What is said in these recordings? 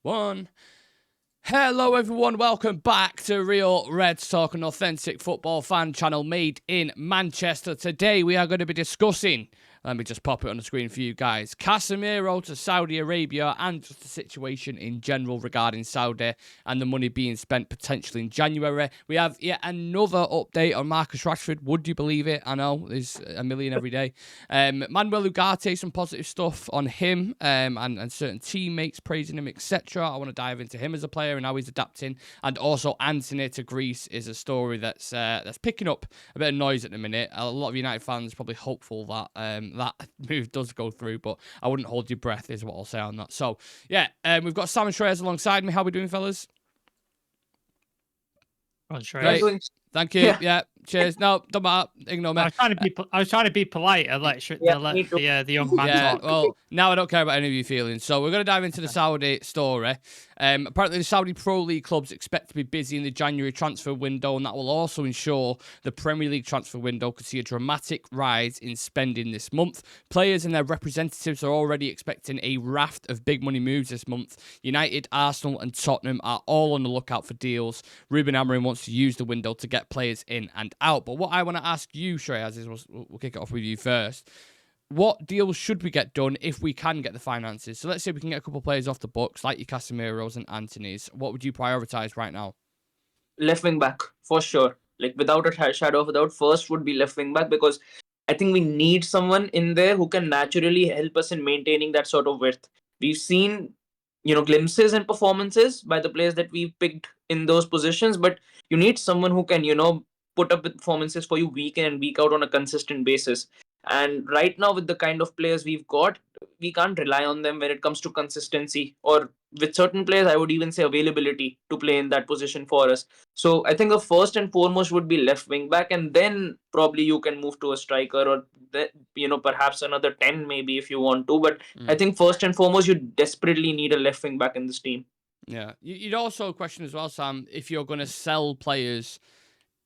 One. Hello everyone, welcome back to Real Reds Talk, an authentic football fan channel made in Manchester. Today we are going to be discussing, let me just pop it on the screen for you guys, Casemiro to Saudi Arabia and just the situation in general regarding Saudi and the money being spent potentially in January. We have yet another update on Marcus Rashford. Would you believe it? I know, there's a million every day. Manuel Ugarte, some positive stuff on him and certain teammates praising him, etc. I want to dive into him as a player and how he's adapting. And also Antony to Greece is a story that's picking up a bit of noise at the minute. A lot of United fans probably hopeful that that move does go through, but I wouldn't hold your breath is what I'll say on that. So, yeah, we've got Sam and Shreyas alongside me. How are we doing, fellas? On Shreyas. Thank you. Yeah. Cheers. No, don't matter. Ignore me. I was trying to be polite and let the young man talk. Well, now I don't care about any of your feelings. So we're going to dive into the Saudi story. Apparently, the Saudi Pro League clubs expect to be busy in the January transfer window, and that will also ensure the Premier League transfer window could see a dramatic rise in spending this month. Players and their representatives are already expecting a raft of big money moves this month. United, Arsenal, and Tottenham are all on the lookout for deals. Ruben Amorim wants to use the window to get players in and out. But what I want to ask you, Shreyas, is we'll kick it off with you first. What deals should we get done if we can get the finances? So let's say we can get a couple of players off the books, like your Casemiros and Antony's. What would you prioritise right now? Left wing back, for sure. Like, without a shadow of a doubt, first would be left wing back, because I think we need someone in there who can naturally help us in maintaining that sort of width. We've seen, glimpses and performances by the players that we've picked in those positions, but you need someone who can, put up with performances for you week in and week out on a consistent basis. And right now, with the kind of players we've got, we can't rely on them when it comes to consistency, or with certain players, I would even say availability to play in that position for us. So I think the first and foremost would be left wing back, and then probably you can move to a striker, or perhaps another 10 maybe if you want to. But I think first and foremost, you desperately need a left wing back in this team. Yeah. You'd also question as well, Sam, if you're going to sell players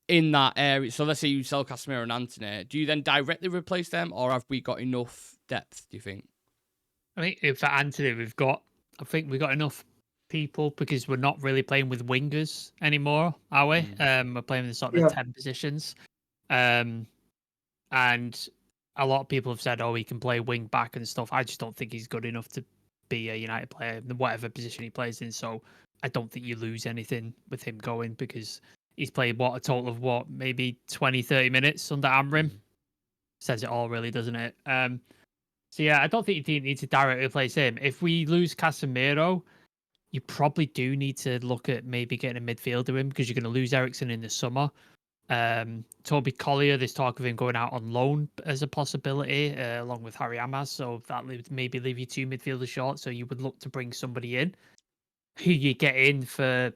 in that area. So let's say you sell Casemiro and Antony. Do you then directly replace them, or have we got enough depth, do you think? I think for Antony, I think we've got enough people, because we're not really playing with wingers anymore, are we? We're playing with sort of 10 positions. And a lot of people have said, oh, he can play wing back and stuff. I just don't think he's good enough to be a United player in whatever position he plays in. So I don't think you lose anything with him going, because he's played a total of maybe 20, 30 minutes under Amorim. Says it all, really, doesn't it? So yeah, I don't think you need to directly replace him. If we lose Casemiro, you probably do need to look at maybe getting a midfielder in, because you're going to lose Eriksen in the summer. Toby Collier, there's talk of him going out on loan as a possibility, along with Harry Amaz. So that would maybe leave you two midfielders short. So you would look to bring somebody in who you get in for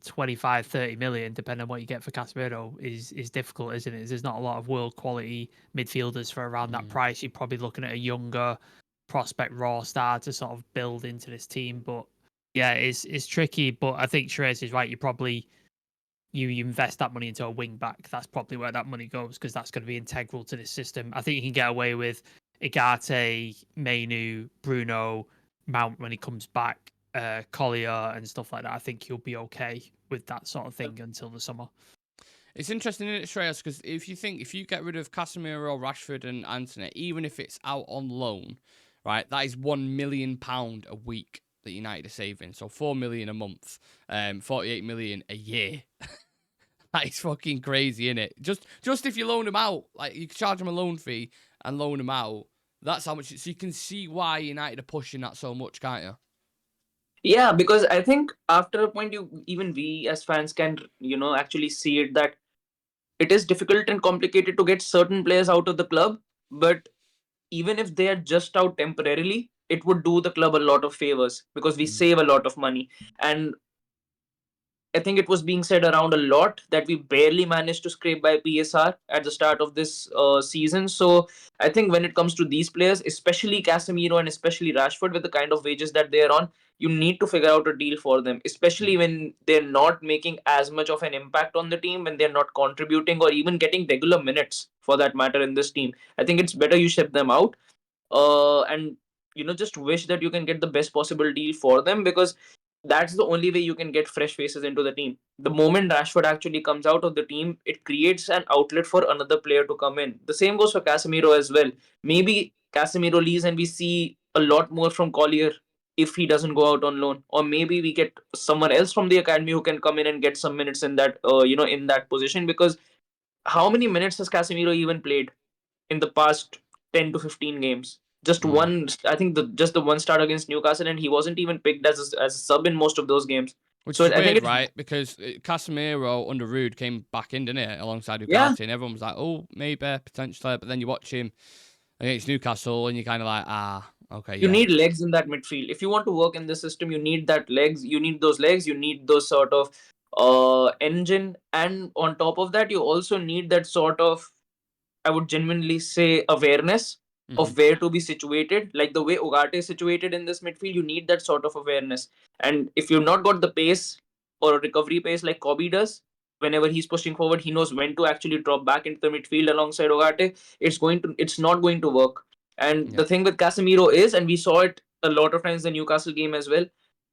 25, 30 million, depending on what you get for Casemiro, is difficult, isn't it? There's not a lot of world quality midfielders for around that price. You're probably looking at a younger prospect raw star to sort of build into this team. But yeah, it's tricky. But I think Shreyas is right. You invest that money into a wing back. That's probably where that money goes, because that's going to be integral to this system. I think you can get away with Ugarte, Mainu, Bruno, Mount when he comes back, Collier and stuff like that. I think you'll be okay with that sort of thing until the summer. It's interesting, isn't it, Shreyas? Because if you get rid of Casemiro, Rashford and Antony, even if it's out on loan, right, that is £1 million a week that United are saving. So 4 million a month, 48 million a year. That is fucking crazy, isn't it? Just if you loan them out, like you can charge them a loan fee and loan them out, that's how much. So you can see why United are pushing that so much, can't you? Yeah, because I think after a point, even we as fans can, actually see it, that it is difficult and complicated to get certain players out of the club. But even if they are just out temporarily, it would do the club a lot of favors, because we save a lot of money. And I think it was being said around a lot that we barely managed to scrape by PSR at the start of this season. So I think when it comes to these players, especially Casemiro and especially Rashford, with the kind of wages that they're on, you need to figure out a deal for them, especially when they're not making as much of an impact on the team, when they're not contributing or even getting regular minutes for that matter in this team. I think it's better you ship them out. And just wish that you can get the best possible deal for them, because that's the only way you can get fresh faces into the team. The moment Rashford actually comes out of the team, it creates an outlet for another player to come in. The same goes for Casemiro as well. Maybe Casemiro leaves and we see a lot more from Collier if he doesn't go out on loan, or maybe we get someone else from the academy who can come in and get some minutes in that in that position. Because how many minutes has Casemiro even played in the past 10 to 15 games? Just one, I think just the one start against Newcastle, and he wasn't even picked as a sub in most of those games. Which So is I think weird, it's, right? Because Casemiro under Rude came back in, didn't it, alongside yeah, Ugarte, and everyone was like, oh, maybe, potentially. But then you watch him against Newcastle, and you're kind of like, okay, you yeah. need legs in that midfield. If you want to work in the system, you need that legs. You need those legs. You need those sort of engine, and on top of that, you also need that sort of, I would genuinely say, awareness of where to be situated. Like the way Ugarte is situated in this midfield, you need that sort of awareness. And if you've not got the pace or recovery pace like Kobe does, whenever he's pushing forward, he knows when to actually drop back into the midfield alongside Ugarte. It's not going to work. And Yeah. the thing with Casemiro is, and we saw it a lot of times in the Newcastle game as well,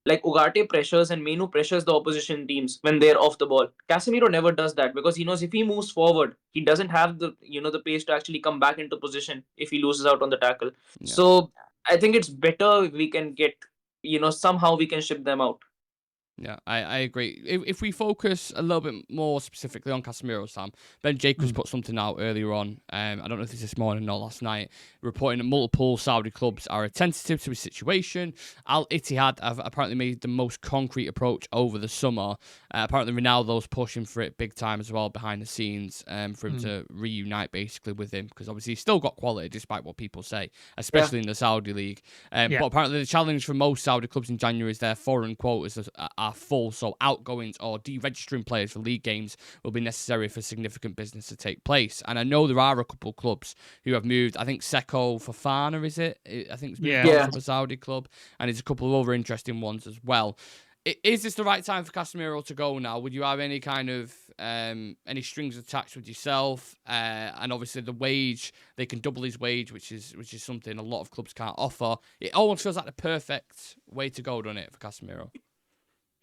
like Ugarte pressures and Menu pressures the opposition teams when they're off the ball. Casemiro never does that, because he knows if he moves forward, he doesn't have the pace to actually come back into position if he loses out on the tackle. Yeah. So I think it's better if we can get, somehow we can ship them out. Yeah, I agree. If we focus a little bit more specifically on Casemiro, Sam, Ben Jacobs put something out earlier on, I don't know if it's this morning or last night, reporting that multiple Saudi clubs are attentive to his situation. Al-Ittihad have apparently made the most concrete approach over the summer. Apparently Ronaldo's pushing for it big time as well behind the scenes, for him to reunite basically with him, because obviously he's still got quality despite what people say, especially in the Saudi league. But apparently the challenge for most Saudi clubs in January is their foreign quotas are full, so outgoings or deregistering players for league games will be necessary for significant business to take place. And I know there are a couple of clubs who have moved. I think Seko Fofana, is it? I think it's moved on from a Saudi club, and there's a couple of other interesting ones as well. Is this the right time for Casemiro to go now? Would you have any kind of any strings attached with yourself? And obviously the wage, they can double his wage, which is something a lot of clubs can't offer. It almost feels like the perfect way to go, doesn't it, for Casemiro?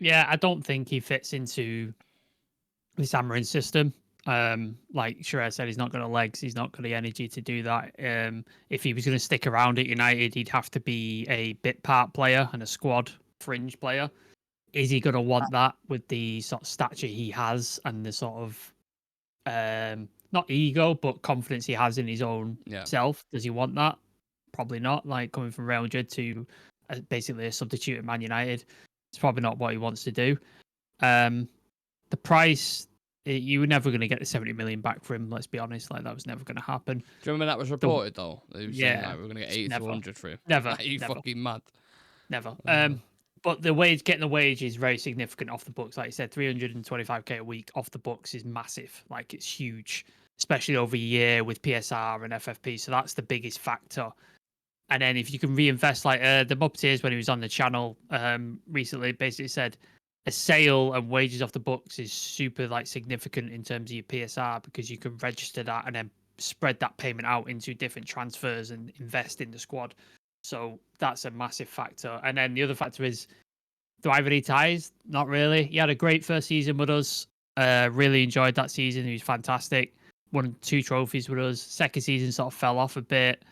Yeah, I don't think he fits into this Amorim system. Like Shreyas said, he's not got the legs, he's not got the energy to do that. If he was going to stick around at United, he'd have to be a bit part player and a squad fringe player. Is he going to want that with the sort of stature he has and the sort of not ego but confidence he has in his own self? Does he want that? Probably not. Like coming from Real Madrid to basically a substitute at Man United, it's probably not what he wants to do. The price, you were never going to get the 70 million back for him. Let's be honest, like that was never going to happen. Do you remember that was reported though? They were saying, like, we're going to get 80 to 100 for him. Never. Are you fucking mad? Never. But getting the wage is very significant off the books. Like you said, 325k a week off the books is massive. Like it's huge, especially over a year with PSR and FFP. So that's the biggest factor. And then if you can reinvest, like the Muppeteers, when he was on the channel recently, basically said a sale and wages off the books is super like significant in terms of your PSR, because you can register that and then spread that payment out into different transfers and invest in the squad. So that's a massive factor. And then the other factor is, do I have any ties? Not really. He had a great first season with us. Really enjoyed that season. He was fantastic. Won 2 trophies with us. Second season sort of fell off a bit.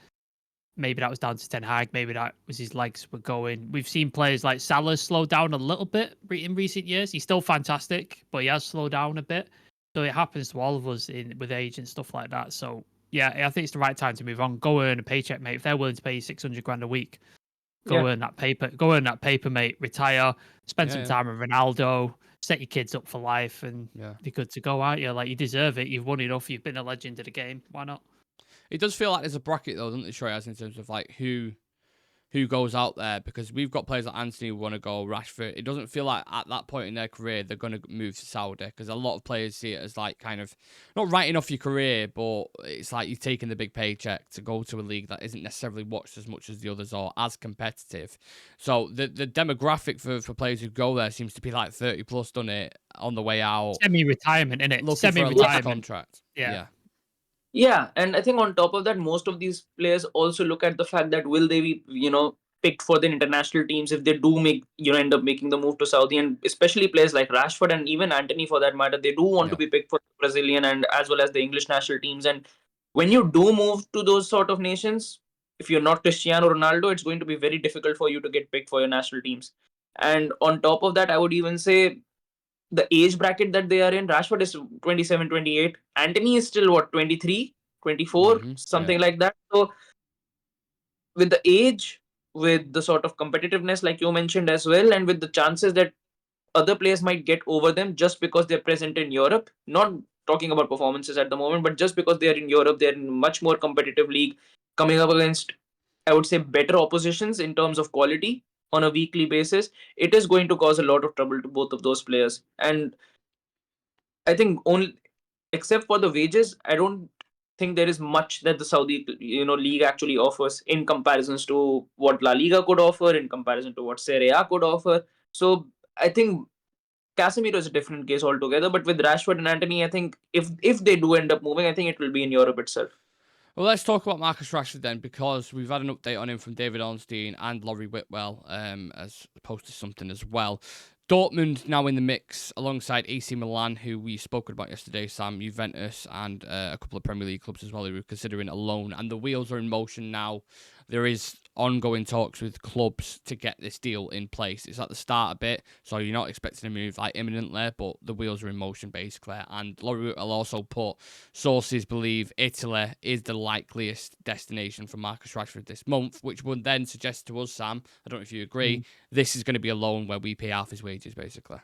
Maybe that was down to Ten Hag. Maybe that was his legs were going. We've seen players like Salah slow down a little bit in recent years. He's still fantastic, but he has slowed down a bit. So it happens to all of us with age and stuff like that. So yeah, I think it's the right time to move on. Go earn a paycheck, mate. If they're willing to pay you 600 grand a week, go earn that paper. Go earn that paper, mate. Retire. Spend some time with Ronaldo. Set your kids up for life, and you're good to go, aren't you? Like, you deserve it. You've won enough. You've been a legend of the game. Why not? It does feel like there's a bracket though, doesn't it, Shreyas, in terms of like who goes out there, because we've got players like Antony who want to go, Rashford. It doesn't feel like at that point in their career they're going to move to Saudi, because a lot of players see it as like kind of not writing off your career, but it's like you're taking the big paycheck to go to a league that isn't necessarily watched as much as the others or as competitive. So the demographic for players who go there seems to be like 30 plus, done it on the way out. Semi-retirement, innit? Looking for a contract. Yeah. Yeah, and I think on top of that, most of these players also look at the fact that will they be, picked for the international teams if they do make, end up making the move to Saudi, and especially players like Rashford and even Antony for that matter, they do want to Yeah. be picked for the Brazilian and as well as the English national teams. And when you do move to those sort of nations, if you're not Cristiano Ronaldo, it's going to be very difficult for you to get picked for your national teams. And on top of that, I would even say the age bracket that they are in, Rashford is 27, 28. Antony is still what, 23, 24, Yeah. something like that. So with the age, with the sort of competitiveness like you mentioned as well, and with the chances that other players might get over them just because they're present in Europe, not talking about performances at the moment, but just because they're in Europe, they're in much more competitive league, coming up against, I would say, better oppositions in terms of quality on a weekly basis. It is going to cause a lot of trouble to both of those players. And I think only except for the wages, I don't think there is much that the Saudi league actually offers in comparisons to what La Liga could offer, in comparison to what Serie A could offer. So I think Casemiro is a different case altogether. But with Rashford and Antony, I think if they do end up moving, I think it will be in Europe itself. Well, let's talk about Marcus Rashford then, because we've had an update on him from David Ornstein and Laurie Whitwell, as posted something as well. Dortmund now in the mix alongside AC Milan, who we spoke about yesterday, Sam, Juventus, and a couple of Premier League clubs as well who were considering a loan. And the wheels are in motion now. There is ongoing talks with clubs to get this deal in place. It's at the start a bit, so you're not expecting a move like imminently, but the wheels are in motion basically. And Laurie will also put sources believe Italy is the likeliest destination for Marcus Rashford this month, which would then suggest to us, Sam, I don't know if you agree, this is going to be a loan where we pay half his wages basically.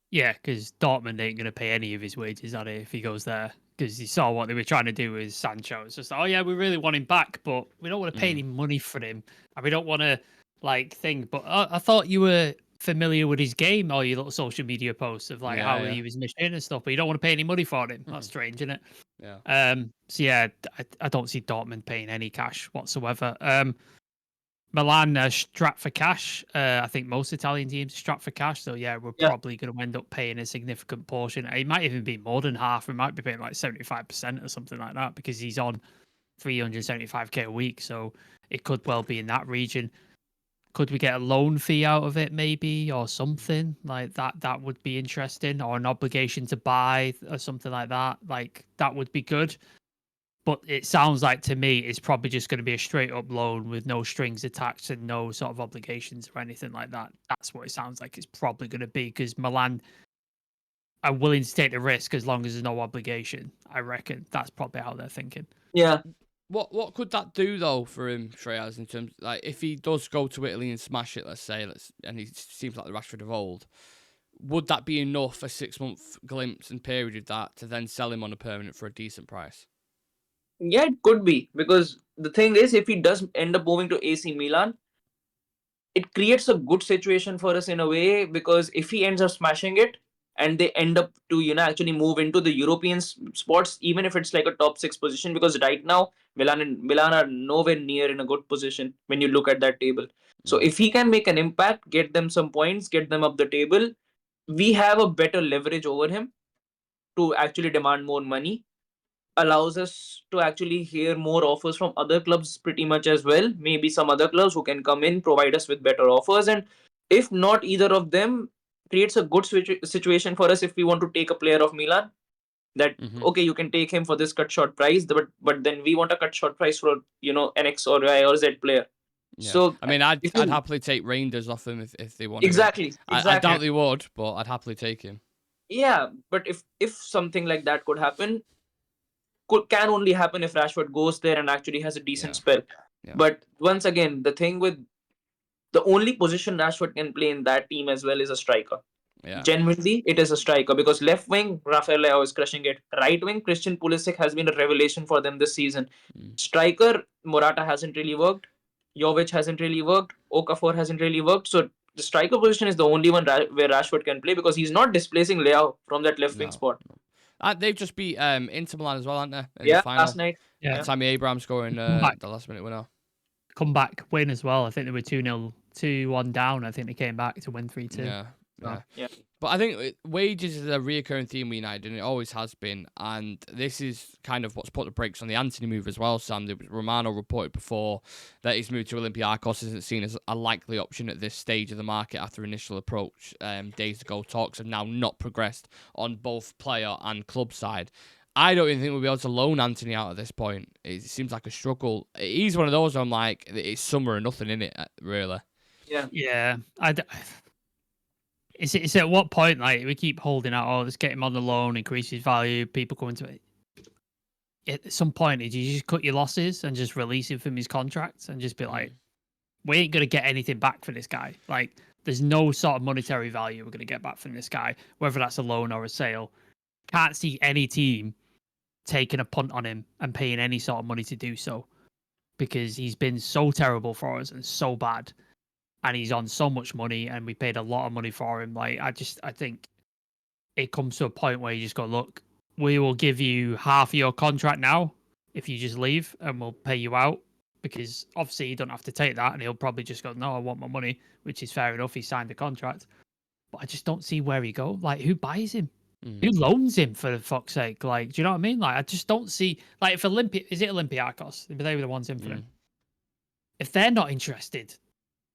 Yeah, because Dortmund ain't going to pay any of his wages, are they, if he goes there? Because you saw what they were trying to do with Sancho. It's just, oh yeah, we really want him back, but we don't want to pay any money for him, and we don't want to think. But I thought you were familiar with his game, or your little social media posts of how he was mission and stuff. But you don't want to pay any money for him. That's strange, isn't it? Yeah. So yeah, I don't see Dortmund paying any cash whatsoever. Milan are strapped for cash. I think most Italian teams are strapped for cash. So yeah, we're probably going to end up paying a significant portion. It might even be more than half. We might be paying like 75% or something like that because he's on 375k a week. So it could well be in that region. Could we get a loan fee out of it maybe or something like that? That would be interesting, or an obligation to buy or something like that. Like that would be good. But it sounds like to me it's probably just going to be a straight up loan with no strings attached and no sort of obligations or anything like that. That's what it sounds like it's probably going to be, because Milan are willing to take the risk as long as there's no obligation. I reckon that's probably how they're thinking. Yeah. What could that do though for him, Shreyas, in terms if he does go to Italy and smash it, let's say, and he seems like the Rashford of old, would that be enough, a 6-month glimpse and period of that, to then sell him on a permanent for a decent price? Yeah, it could be, because the thing is, if he does end up moving to AC Milan, it creates a good situation for us in a way, because if he ends up smashing it and they end up to actually move into the European spots, even if it's like a top 6 position, because right now Milan are nowhere near in a good position when you look at that table. So if he can make an impact, get them some points, get them up the table, we have a better leverage over him to actually demand more money. Allows us to actually hear more offers from other clubs pretty much as well. Maybe some other clubs who can come in, provide us with better offers. And if not either of them, creates a good situation for us if we want to take a player of Milan. That, okay, you can take him for this cut short price, but then we want a cut short price for, an X or Y or Z player. Yeah. So I mean, I'd happily take Reinders off him if they wanted. Exactly. I doubt they would, but I'd happily take him. Yeah, but if something like that could happen, can only happen if Rashford goes there and actually has a decent spell. Yeah. But once again, the thing with the only position Rashford can play in that team as well is a striker. Yeah. Genuinely, it is a striker, because left wing, Rafael Leao is crushing it. Right wing, Christian Pulisic has been a revelation for them this season. Striker, Morata hasn't really worked. Jovic hasn't really worked. Okafor hasn't really worked. So the striker position is the only one where Rashford can play, because he's not displacing Leao from that left wing spot. They've just beat Inter Milan as well, haven't they? In the final. Last night. Yeah. Tammy Abraham scoring the last minute winner. Comeback win as well. I think they were 2-1 down. I think they came back to win 3-2. Yeah. Yeah. But I think wages is a reoccurring theme with United, and it always has been. And this is kind of what's put the brakes on the Antony move as well, Sam. Romano reported before that his move to Olympiacos isn't seen as a likely option at this stage of the market after initial approach days ago. Talks have now not progressed on both player and club side. I don't even think we'll be able to loan Antony out at this point. It seems like a struggle. He's one of those where I'm like, it's summer and nothing in it, really. Yeah. It's at what point, like, we keep holding out, oh, let's get him on the loan, increase his value, people come into it. At some point, did you just cut your losses and just release him from his contract and just be like, we ain't going to get anything back for this guy. Like, there's no sort of monetary value we're going to get back from this guy, whether that's a loan or a sale. Can't see any team taking a punt on him and paying any sort of money to do so, because he's been so terrible for us and so bad. And he's on so much money, and we paid a lot of money for him. Like, I think it comes to a point where you just go, look, we will give you half of your contract now if you just leave, and we'll pay you out, because obviously you don't have to take that, and he'll probably just go, no, I want my money, which is fair enough. He signed the contract, but I just don't see where he go. Like, who buys him? Who loans him, for fuck's sake? Like, do you know what I mean? Like, I just don't see, like, if is it Olympiacos? They were the ones in for him. If they're not interested,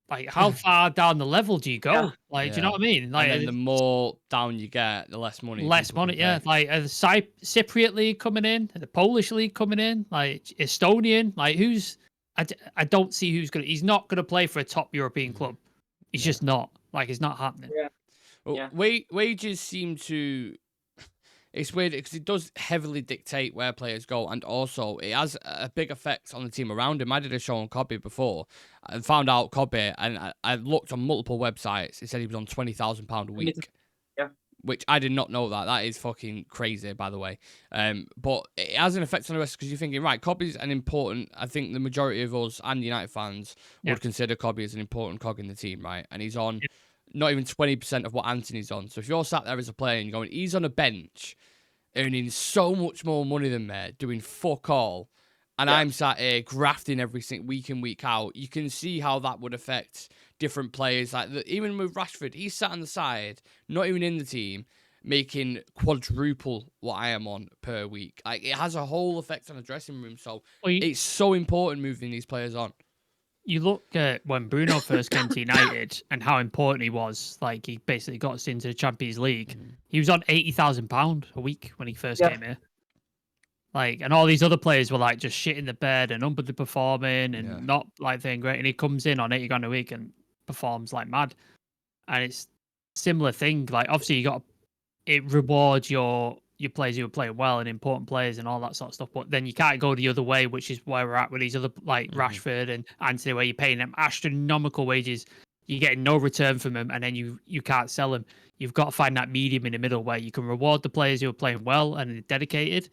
like, how far down the level do you go? Like, do you know what I mean? Like, and then the more down you get, the less money. Less money, yeah. Like, the Cypriot league coming in, the Polish league coming in, like Estonian. Like, I don't see who's gonna. He's not gonna play for a top European club. He's just not. Like, it's not happening. Yeah. Well, wages seem to. It's weird because it does heavily dictate where players go, and also it has a big effect on the team around him. I did a show on Kobe before and found out Kobe, and I looked on multiple websites. It said he was on £20,000 a week. Yeah. Which I did not know that. That is fucking crazy, by the way. But it has an effect on the rest, because you're thinking, right, Kobe's an important. I think the majority of us and United fans would consider Kobe as an important cog in the team, right? And he's on not even 20% of what Antony's on. So if you're sat there as a player and you're going, he's on a bench earning so much more money than me, doing fuck all, and I'm sat here grafting every single week in, week out, you can see how that would affect different players. Like, even with Rashford, he's sat on the side, not even in the team, making quadruple what I am on per week. Like, it has a whole effect on the dressing room. So it's so important moving these players on. You look at when Bruno first came to United and how important he was. Like, he basically got us into the Champions League. He was on £80,000 a week when he first came here. Like, and all these other players were like just shit in the bed and underperforming and not like doing great. And he comes in on £80,000 a week and performs like mad. And it's similar thing. Like, obviously it rewards your players who are playing well and important players and all that sort of stuff. But then you can't go the other way, which is where we're at with these other, like Rashford and Antony, where you're paying them astronomical wages. You're getting no return from them, and then you can't sell them. You've got to find that medium in the middle where you can reward the players who are playing well and are dedicated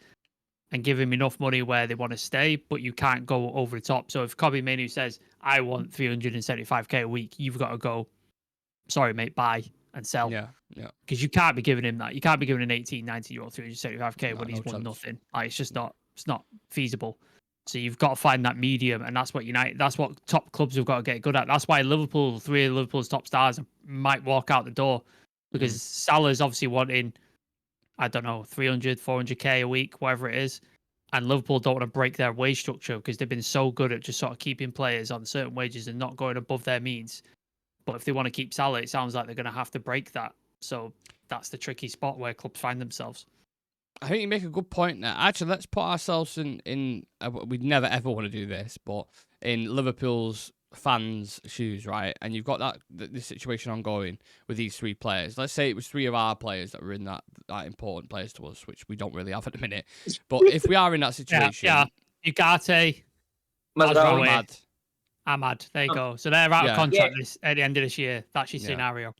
and give them enough money where they want to stay, but you can't go over the top. So if Kobe Manu says, I want 375k a week, you've got to go, sorry, mate, buy and sell. Yeah. Because you can't be giving him that. You can't be giving an 18, 19-year-old 375k when he's won nothing. Like, it's just not, it's not feasible. So you've got to find that medium, and that's what top clubs have got to get good at. That's why three of Liverpool's top stars might walk out the door, because Salah's obviously wanting, I don't know, 300, 400k a week, whatever it is. And Liverpool don't want to break their wage structure because they've been so good at just sort of keeping players on certain wages and not going above their means. But if they want to keep Salah, it sounds like they're going to have to break that. So that's the tricky spot where clubs find themselves. I think you make a good point there. Actually, let's put ourselves in we'd never ever want to do this, but in Liverpool's fans' shoes, right? And you've got this situation ongoing with these three players. Let's say it was three of our players that were in that important players to us, which we don't really have at the minute. But if we are in that situation... Ugarte, Ahmad, there you go. So they're out of contract at the end of this year. That's your scenario.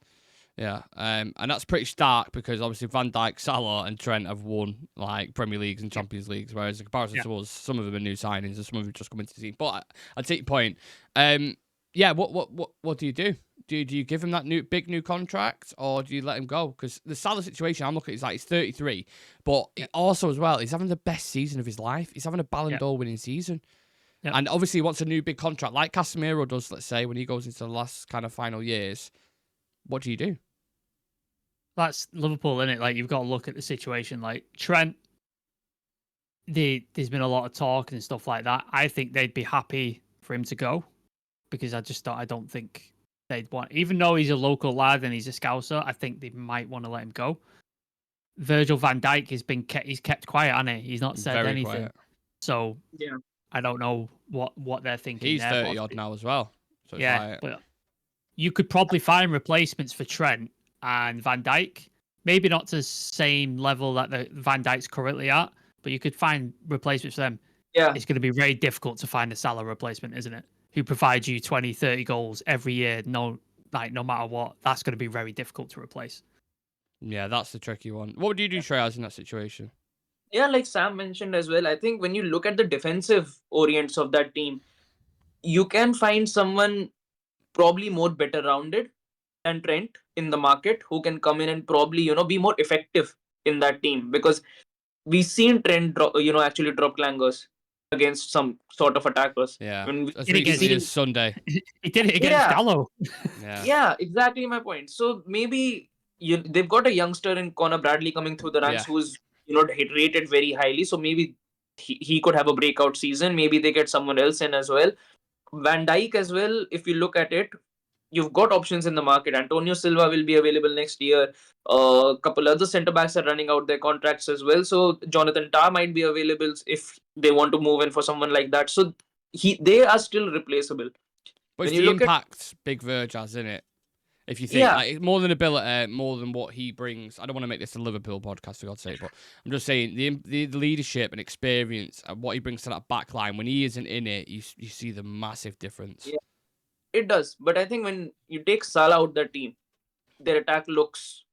Yeah, and that's pretty stark because obviously Van Dijk, Salah, and Trent have won like Premier Leagues and Champions Leagues, whereas in comparison to us, some of them are new signings and some of them have just come into the team. But I take your point. What do you do? Do you give him that big new contract, or do you let him go? Because the Salah situation, I'm looking at, he's 33, but also as well, he's having the best season of his life. He's having a Ballon d'Or winning season. Yep. And obviously he wants a new big contract like Casemiro does, let's say, when he goes into the last kind of final years. What do you do? that's Liverpool, isn't it? Like, you've got to look at the situation. Like, Trent, there's been a lot of talk and stuff like that. I think they'd be happy for him to go because I don't think they'd want, even though he's a local lad and he's a Scouser, I think they might want to let him go. Virgil van Dijk he's kept quiet, hasn't he? He's not said Very anything. quiet. So Yeah. I don't know what they're thinking. He's there, 30 odd now as well. So it's yeah, like... but you could probably find replacements for Trent and Van Dijk. Maybe not to the same level that the Van Dijk's currently at, but you could find replacements for them. Yeah. It's going to be very difficult to find a Salah replacement, isn't it? Who provides you 20, 30 goals every year, no matter what. That's going to be very difficult to replace. Yeah, that's the tricky one. What would you do, Shreyas, in that situation? Yeah, like Sam mentioned as well, I think when you look at the defensive orients of that team, you can find someone probably more better rounded than Trent in the market who can come in and probably, be more effective in that team, because we've seen Trent actually drop clangers against some sort of attackers. Yeah, I mean, as recently as Sunday. He did it against Gallo. Yeah, exactly my point. So maybe they've got a youngster in Connor Bradley coming through the ranks who's rated very highly. So maybe he could have a breakout season. Maybe they get someone else in as well. Van Dijk as well. If you look at it, you've got options in the market. Antonio Silva will be available next year. A couple other centre backs are running out their contracts as well. So Jonathan Tah might be available if they want to move in for someone like that. So they are still replaceable. But it's the impact Big Verge has, isn't it? If you think like more than ability, more than what he brings. I don't want to make this a Liverpool podcast, for God's sake, but I'm just saying the leadership and experience and what he brings to that back line, when he isn't in it, you see the massive difference. Yeah, it does. But I think when you take Salah out the team, their attack looks,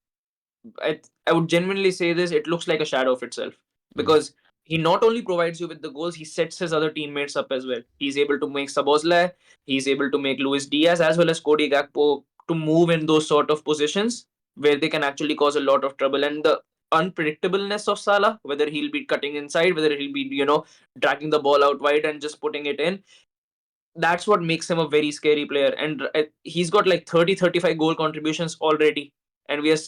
I would genuinely say this, it looks like a shadow of itself. Because he not only provides you with the goals, he sets his other teammates up as well. He's able to make Szoboszlai, he's able to make Luis Diaz as well as Cody Gakpo to move in those sort of positions where they can actually cause a lot of trouble. And the unpredictableness of Salah, whether he'll be cutting inside, whether he'll be, dragging the ball out wide and just putting it in, that's what makes him a very scary player. And he's got like 30-35 goal contributions already. And we are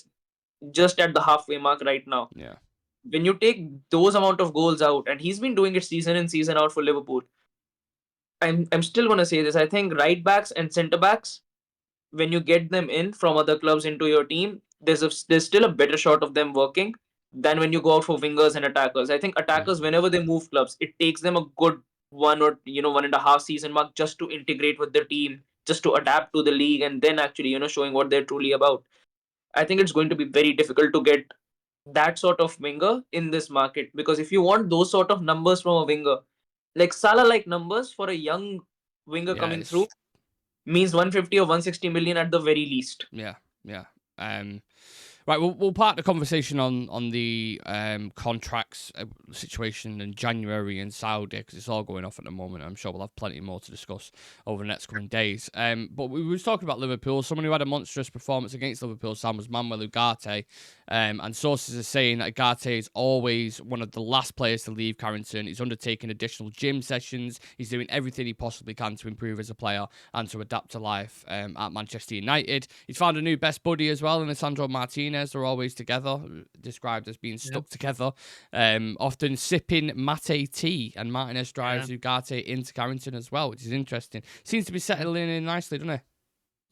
just at the halfway mark right now. Yeah. When you take those amount of goals out, and he's been doing it season in, season out for Liverpool, I'm still going to say this. I think right backs and centre backs, when you get them in from other clubs into your team, there's still a better shot of them working than when you go out for wingers and attackers. I think attackers, whenever they move clubs, it takes them a good 1.5 season mark just to integrate with the team, just to adapt to the league, and then actually, showing what they're truly about. I think it's going to be very difficult to get that sort of winger in this market, because if you want those sort of numbers from a winger, like Salah-like numbers for a young winger coming through, means 150 or 160 million at the very least. Yeah. Right, we'll park the conversation on the contracts situation in January in Saudi, because it's all going off at the moment. I'm sure we'll have plenty more to discuss over the next coming days. But we were talking about Liverpool. Someone who had a monstrous performance against Liverpool, Sam, was Manuel Ugarte. And sources are saying that Ugarte is always one of the last players to leave Carrington. He's undertaking additional gym sessions. He's doing everything he possibly can to improve as a player and to adapt to life at Manchester United. He's found a new best buddy as well in Alessandro Martinez. They're always together, described as being stuck together, often sipping mate tea, and Martinez drives Ugarte into Carrington as well, which is interesting. Seems to be settling in nicely, doesn't he?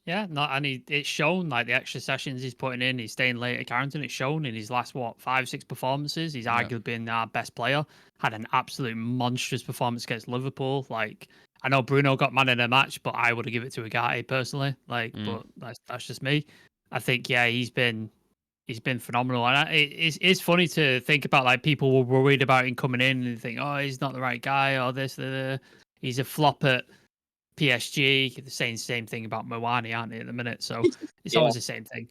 Yeah, it's shown, like the extra sessions he's putting in. He's staying late at Carrington. It's shown in his last 5-6 performances. He's arguably been our best player. Had an absolute monstrous performance against Liverpool. Like, I know Bruno got man in the match, but I would have given it to Ugarte personally. Like, but that's just me. I think he's been phenomenal, and it's funny to think about, like, people were worried about him coming in and think, oh, he's not the right guy, or this, he's a flop at PSG. They're saying the same thing about Muani, aren't they, at the minute? So it's always the same thing.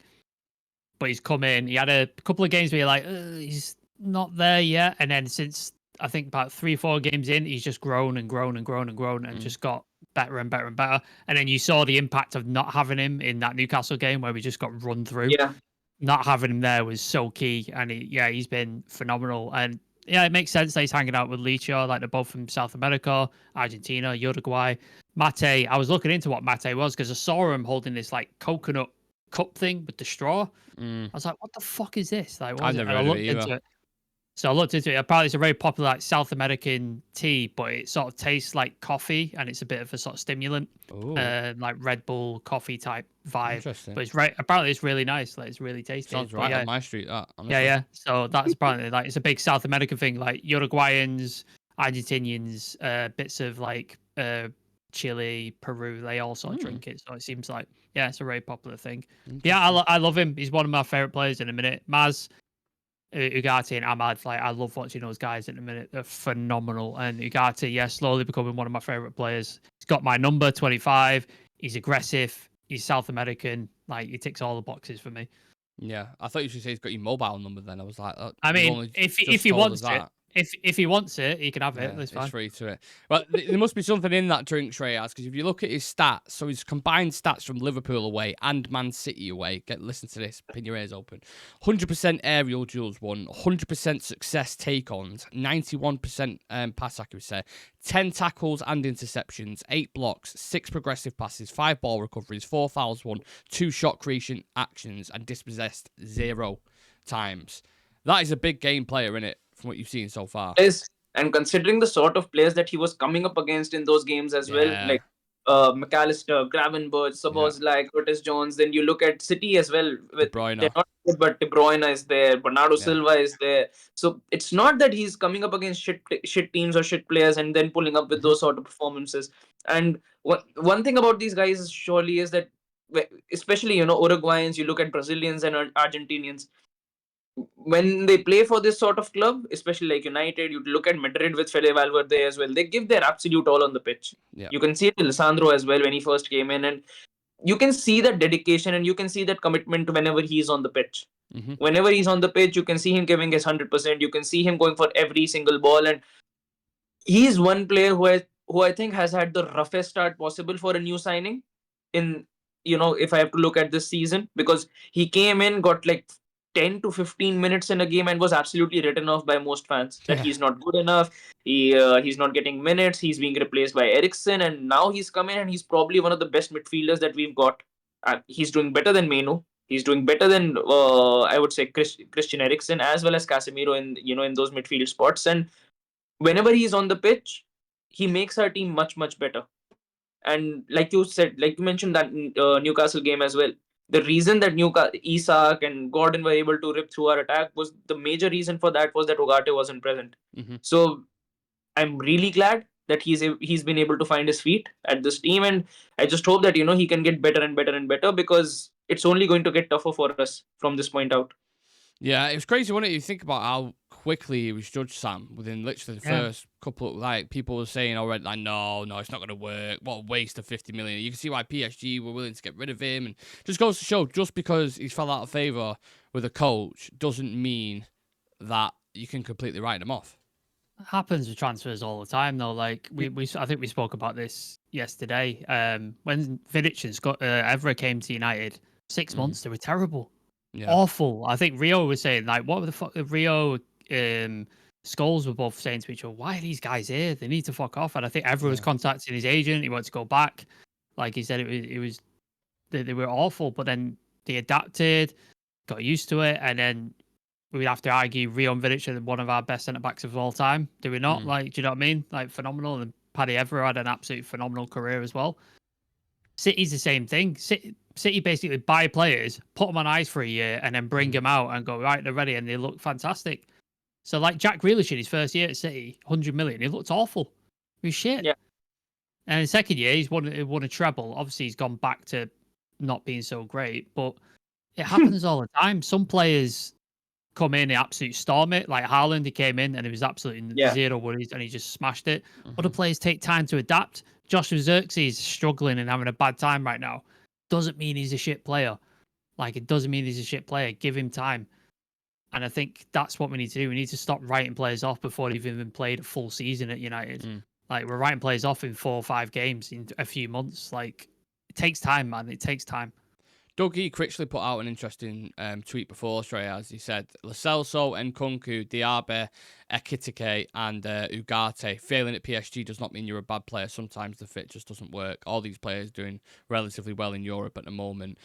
But he's come in. He had a couple of games where you're like, he's not there yet, and then since I think about 3-4 games in, he's just grown and grown and grown and grown and just got better and better and better. And then you saw the impact of not having him in that Newcastle game where we just got run through. Yeah. Not having him there was so key, and he's been phenomenal. And it makes sense that he's hanging out with Licha, like they're both from South America, Argentina, Uruguay. Mate, I was looking into what Mate was because I saw him holding this like coconut cup thing with the straw. Mm. I was like, what the fuck is this? Like, what I is it? never And I heard of looked it either. into it. So I looked into it. Apparently, it's a very popular like South American tea, but it sort of tastes like coffee, and it's a bit of a sort of stimulant, Ooh, like Red Bull coffee type vibe. interesting. But it's apparently it's really nice. Like it's really tasty. Sounds But right yeah, up my street. That honestly. yeah. So that's apparently like it's a big South American thing. Like Uruguayans, Argentinians, bits of like Chile, Peru, they all sort of drink it. So it seems like it's a very popular thing. Yeah, I love him. He's one of my favorite players in a minute. Maz, Ugarte and Ahmad, like I love watching those guys in a minute. They're phenomenal. And Ugarte, slowly becoming one of my favorite players. He's got my number 25. He's aggressive. He's South American. Like he ticks all the boxes for me. Yeah, I thought you should say he's got your mobile number. Then I was like, I mean, if he wants it, if he wants it, he can have it. That's fine. It's free to it. Well, there must be something in that drink, Shreyas, because if you look at his stats, so his combined stats from Liverpool away and Man City away, listen to this, pin your ears open. 100% aerial duels won, 100% success take-ons, 91% pass accuracy, 10 tackles and interceptions, 8 blocks, 6 progressive passes, 5 ball recoveries, 4 fouls won, 2 shot creation actions, and dispossessed 0 times. That is a big game player, innit? From what you've seen so far. And considering the sort of players that he was coming up against in those games as well, like McAllister, Gravenberch, Szoboszlai, Curtis Jones, then you look at City as well. They're not good, but De Bruyne is there, Bernardo Silva is there. So it's not that he's coming up against shit teams or shit players and then pulling up with those sort of performances. And one thing about these guys surely is that, especially, Uruguayans, you look at Brazilians and Argentinians, when they play for this sort of club, especially like United, you look at Madrid with Fede Valverde as well. They give their absolute all on the pitch. Yeah. You can see it with Lisandro as well when he first came in, and you can see that dedication and you can see that commitment whenever he's on the pitch. Mm-hmm. Whenever he's on the pitch, you can see him giving his 100%. You can see him going for every single ball, and he's one player who I think has had the roughest start possible for a new signing. If I have to look at this season, because he came in, got like 10 to 15 minutes in a game and was absolutely written off by most fans that he's not good enough. He's not getting minutes. He's being replaced by Eriksen, and now he's come in and he's probably one of the best midfielders that we've got. He's doing better than Menu. He's doing better than I would say Christian Eriksen as well as Casemiro in those midfield spots. And whenever he's on the pitch, he makes our team much, much better. And like you mentioned that Newcastle game as well. The reason that Isak and Gordon were able to rip through our attack was the major reason for that was that Ugarte wasn't present. Mm-hmm. So I'm really glad that he's been able to find his feet at this team, and I just hope that he can get better and better and better, because it's only going to get tougher for us from this point out. Yeah, it was crazy, wasn't it? You think about how quickly he was judged, Sam, within literally the first couple. Like people were saying already, like, no, it's not going to work. What a waste of 50 million. You can see why PSG were willing to get rid of him, and just goes to show, just because he's fell out of favour with a coach doesn't mean that you can completely write him off. It happens with transfers all the time, though. Like I think we spoke about this yesterday. When Vidic and Evra came to United, 6 months they were terrible. Yeah. Awful. I think Rio was saying, like, what the fuck? Rio, Scholes were both saying to each other, why are these guys here? They need to fuck off. And I think everyone was contacting his agent. He wanted to go back. Like he said, they were awful, but then they adapted, got used to it, and then we'd have to argue Rio and Vidic are one of our best centre backs of all time. Do we not? Like, do you know what I mean? Like, phenomenal. And Paddy Evra had an absolute phenomenal career as well. City's the same thing. City basically buy players, put them on ice for a year, and then bring them out and go, right, they're ready, and they look fantastic. So, like Jack Grealish in his first year at City, 100 million, he looked awful. He was shit. Yeah. And in the second year, he's won a treble. Obviously, he's gone back to not being so great, but it happens all the time. Some players come in and absolutely storm it. Like Haaland, he came in and it was absolutely zero worries, and he just smashed it. Other players take time to adapt. Joshua Zirkzee is struggling and having a bad time right now. Doesn't mean he's a shit player. Like, it doesn't mean he's a shit player. Give him time. And I think that's what we need to do. We need to stop writing players off before they've even played a full season at United. Like, we're writing players off in 4 or 5 games in a few months. Like, it takes time, man. It takes time. Dougie Critchley put out an interesting tweet before, Shreyas. He said, Lo Celso, Nkunku, Diaby, Ekitike, and Ugarte. Failing at PSG does not mean you're a bad player. Sometimes the fit just doesn't work. All these players doing relatively well in Europe at the moment.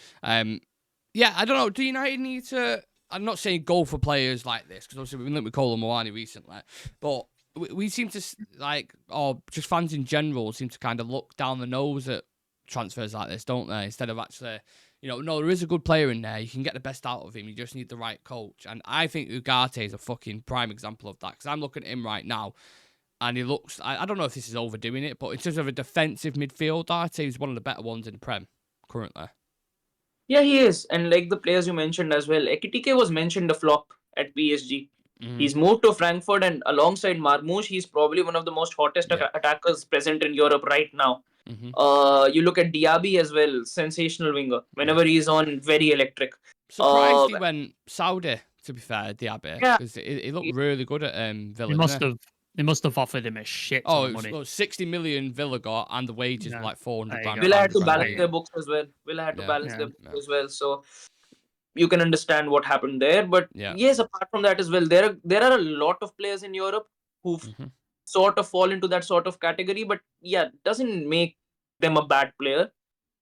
Yeah, I don't know. Do United need to? I'm not saying go for players like this because obviously we've been linked with Kolo Muani recently, but we seem to or just fans in general seem to kind of look down the nose at transfers like this, don't they? Instead of actually, no, there is a good player in there. You can get the best out of him. You just need the right coach. And I think Ugarte is a fucking prime example of that because I'm looking at him right now. And he looks, I don't know if this is overdoing it, but in terms of a defensive midfielder, I'd say he's one of the better ones in the Prem currently. Yeah, he is. And like the players you mentioned as well, Ekitike was mentioned a flop at PSG. He's moved to Frankfurt, and alongside Marmoush, he's probably one of the most hottest attackers present in Europe right now. You look at Diaby as well, sensational winger. Whenever he's on, very electric. Surprised he went Saudi, to be fair, Diaby, Yeah. because he looked really good at Villa. They must have offered him a shit ton of money. Well, 60 million Villa got, and the wages were like 400 grand. Villa had to balance their books as well. So you can understand what happened there. But yes, apart from that as well, there are a lot of players in Europe who've sort of fall into that sort of category. But yeah, doesn't make them a bad player.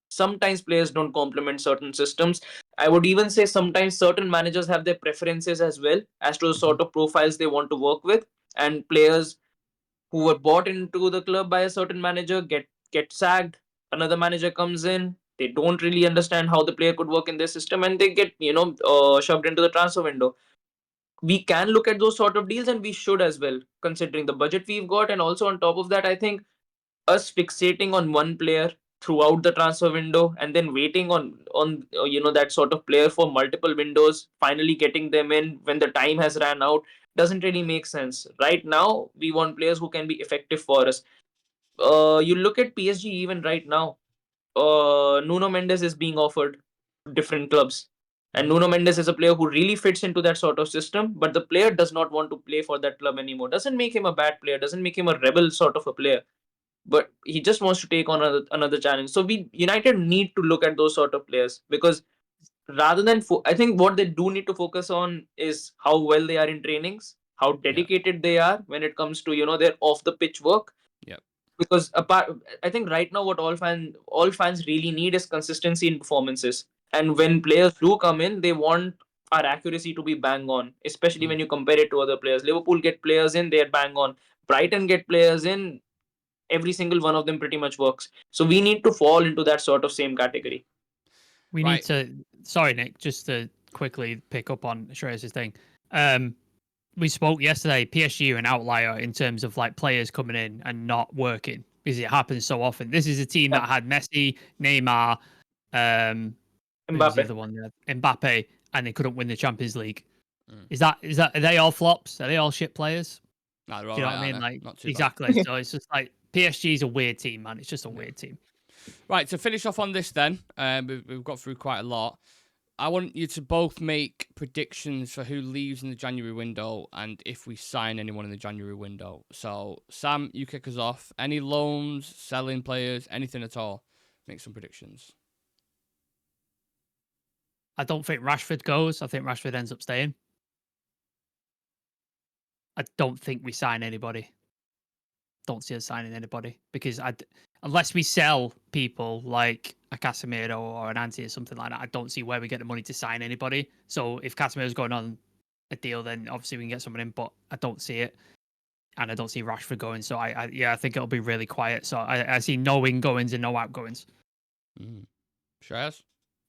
Sometimes players don't complement certain systems. I would even say sometimes certain managers have their preferences as well as to the sort of profiles they want to work with, and players who were bought into the club by a certain manager get sacked. Another manager comes in. They don't really understand how the player could work in their system, and they get shoved into the transfer window. We can look at those sort of deals, and we should as well, considering the budget we've got, and also on top of that, I think us fixating on one player throughout the transfer window and then waiting on that sort of player for multiple windows, finally getting them in when the time has ran out, doesn't really make sense. Right now we want players who can be effective for us. You look at PSG even right now. Nuno Mendes is being offered different clubs, and Nuno Mendes is a player who really fits into that sort of system, but the player does not want to play for that club anymore. Doesn't make him a bad player, doesn't make him a rebel sort of a player, but he just wants to take on another challenge. So we United need to look at those sort of players, because rather than I think what they do need to focus on is how well they are in trainings, how dedicated they are when it comes to their off the pitch work. Because I think right now what all fans really need is consistency in performances, and when players do come in, they want our accuracy to be bang on, especially when you compare it to other players. Liverpool get players in, they're bang on. Brighton get players in, every single one of them pretty much works. So we need to fall into that sort of same category. We need to. Sorry, Nick, just to quickly pick up on Shreyas' thing. We spoke yesterday. PSG are an outlier in terms of like players coming in and not working, because it happens so often. This is a team that had Messi, Neymar, Mbappe, and they couldn't win the Champions League. Are they all flops? Are they all shit players? No, do you know what I mean? Like, exactly. So it's just like PSG is a weird team, man. It's just a weird team. Right, to finish off on this then, we've got through quite a lot. I want you to both make predictions for who leaves in the January window and if we sign anyone in the January window. So, Sam, you kick us off. Any loans, selling players, anything at all? Make some predictions. I don't think Rashford goes. I think Rashford ends up staying. I don't think we sign anybody. Don't see us signing anybody, because unless we sell people like a Casemiro or an Antony or something like that, I don't see where we get the money to sign anybody. So if Casemiro's going on a deal, then obviously we can get someone in, but I don't see it. And I don't see Rashford going. So I think it'll be really quiet. So I see no ingoings and no outgoings. Shreyas?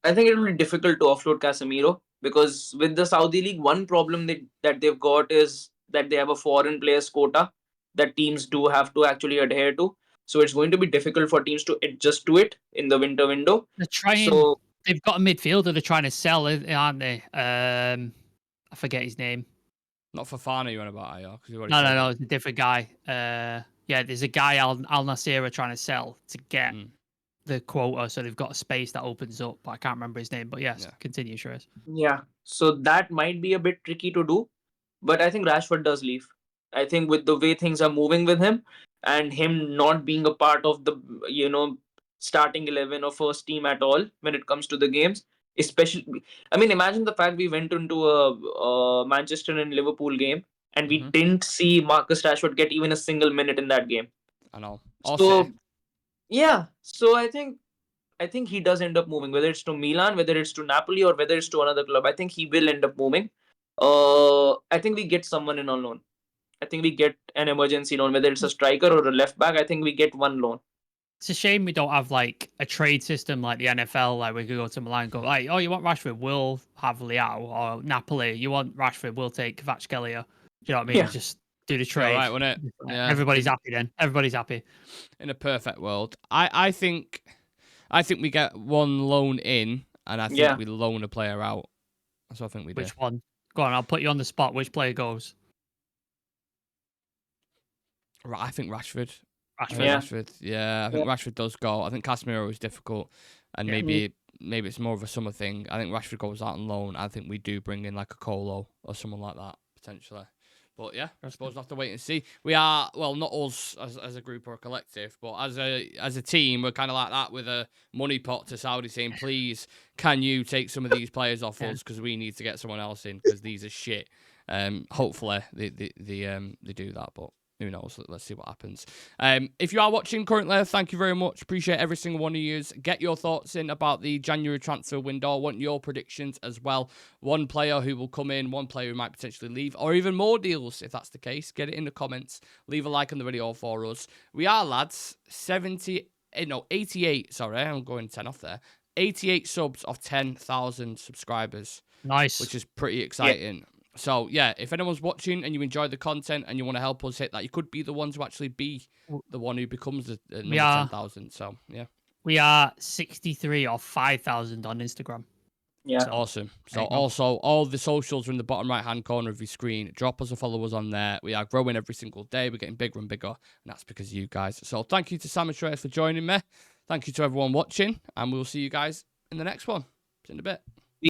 I think it'll be difficult to offload Casemiro, because with the Saudi League, one problem that they've got is that they have a foreign players quota that teams do have to actually adhere to. So it's going to be difficult for teams to adjust to it in the winter window. They're trying. They've got a midfielder they're trying to sell, aren't they? I forget his name. Not Fofana you want about, are you? No, it's a different guy. There's a guy Al-Nassr are trying to sell to get the quota, so they've got a space that opens up, but I can't remember his name. But yes, continue, Shreyas. Yeah, so that might be a bit tricky to do, but I think Rashford does leave. I think with the way things are moving with him, and him not being a part of the starting 11 or first team at all when it comes to the games, especially, I mean, imagine the fact we went into a Manchester and Liverpool game and we didn't see Marcus Rashford get even a single minute in that game. I know. So I think I think he does end up moving, whether it's to Milan, whether it's to Napoli, or whether it's to another club. I think he will end up moving. I think we get someone in on loan. I think we get an emergency loan, whether it's a striker or a left back. I think we get one loan. It's a shame we don't have like a trade system like the NFL. Like we could go to Milan and go, like, oh, you want Rashford? We'll have Leao. Or Napoli, you want Rashford? We'll take Kvaratskhelia. Do you know what I mean? Yeah. Just do the trade. All right, wouldn't it? Yeah. Everybody's happy then. Everybody's happy. In a perfect world, I think we get one loan in, and I think we loan a player out. That's what I think we do. Which one? Go on, I'll put you on the spot. Which player goes? Right, I think Rashford. Rashford. Yeah, I think Rashford does go. I think Casemiro is difficult, and maybe it's more of a summer thing. I think Rashford goes out on loan. I think we do bring in like a Kolo or someone like that potentially. But yeah, I suppose we'll have to wait and see. We are, well, not us as a group or a collective, but as a team, we're kind of like that with a money pot to Saudi saying, please, can you take some of these players off us because we need to get someone else in because these are shit. Hopefully they do that, but who knows? Let's see what happens. If you are watching currently, thank you very much. Appreciate every single one of you. Get your thoughts in about the January transfer window. I want your predictions as well. One player who will come in, one player who might potentially leave, or even more deals if that's the case. Get it in the comments. Leave a like on the video for us. We are, lads, 88, sorry, I'm going 10 off there. 88 subs of 10,000 subscribers. Nice. Which is pretty exciting. Yeah. So, yeah, if anyone's watching and you enjoy the content and you want to help us hit that, you could be the one to actually be the one who becomes the number 10,000. So, yeah. We are 63 or 5,000 on Instagram. Yeah. So, awesome. So, also, all the socials are in the bottom right-hand corner of your screen. Drop us a follow us on there. We are growing every single day. We're getting bigger and bigger, and that's because of you guys. So, thank you to Sam and Shreyas for joining me. Thank you to everyone watching, and we'll see you guys in the next one. See you in a bit.